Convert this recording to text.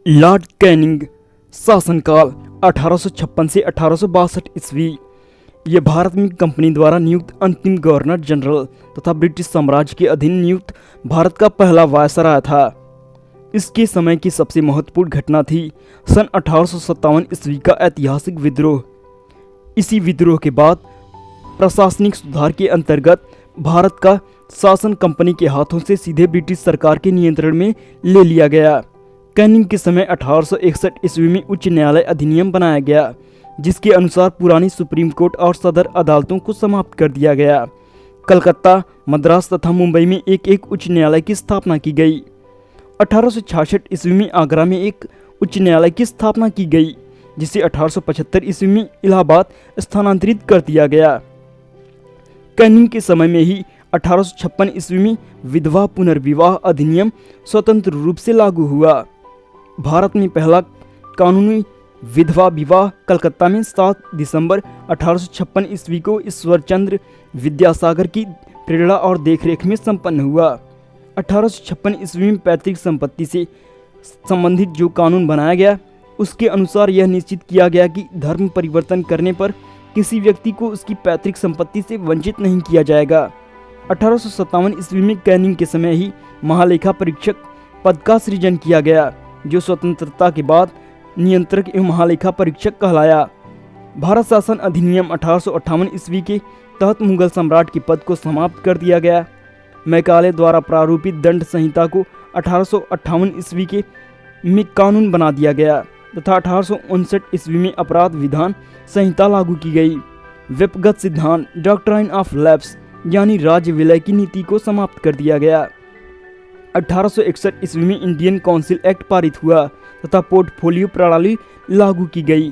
Lord Canning शासनकाल 1856 से 1862 ईस्वी। यह भारत में कंपनी द्वारा नियुक्त अंतिम गवर्नर जनरल तथा ब्रिटिश साम्राज्य के अधीन नियुक्त भारत का पहला वायसराय था। इसके समय की सबसे महत्वपूर्ण घटना थी सन 1857 ईस्वी का ऐतिहासिक विद्रोह। इसी विद्रोह के बाद प्रशासनिक सुधार के अंतर्गत भारत का शासन कंपनी के हाथों से सीधे ब्रिटिश सरकार के नियंत्रण में ले लिया गया। कैनिंग के समय 1861 ईस्वी में उच्च न्यायालय अधिनियम बनाया गया, जिसके अनुसार पुरानी सुप्रीम कोर्ट और सदर अदालतों को समाप्त कर दिया गया। कलकत्ता, मद्रास तथा मुंबई में एक एक उच्च न्यायालय की स्थापना की गई। 1866 ईस्वी में आगरा में एक उच्च न्यायालय की स्थापना की गई, जिसे 1875 ईस्वी में इलाहाबाद स्थानांतरित कर दिया गया। कैनिंग के समय में ही 1856 ईस्वी में विधवा पुनर्विवाह अधिनियम स्वतंत्र रूप से लागू हुआ। भारत में पहला कानूनी विधवा विवाह कलकत्ता में 7 दिसंबर 1856 ईस्वी को ईश्वरचंद्र विद्यासागर की प्रेरणा और देखरेख में संपन्न हुआ। 1856 ईस्वी में पैतृक संपत्ति से संबंधित जो कानून बनाया गया, उसके अनुसार यह निश्चित किया गया कि धर्म परिवर्तन करने पर किसी व्यक्ति को उसकी पैतृक संपत्ति से वंचित नहीं किया जाएगा। 1857 ईस्वी में कैनिंग के समय ही महालेखा परीक्षक पद का सृजन किया गया, जो स्वतंत्रता के बाद नियंत्रक एवं महालेखा परीक्षक कहलाया। भारत शासन अधिनियम 1858 ईस्वी के तहत मुगल सम्राट के पद को समाप्त कर दिया गया। मैकाले द्वारा प्रारूपित दंड संहिता को 1858 ईस्वी के में कानून बना दिया गया तथा 1859 ईस्वी में अपराध विधान संहिता लागू की गई। व्यक्तिगत सिद्धांत डॉक्ट्राइन ऑफ लैप्स यानी राज्य विलय की नीति को समाप्त कर दिया गया। 1861 ईस्वी में इंडियन काउंसिल एक्ट पारित हुआ तथा पोर्टफोलियो प्रणाली लागू की गई।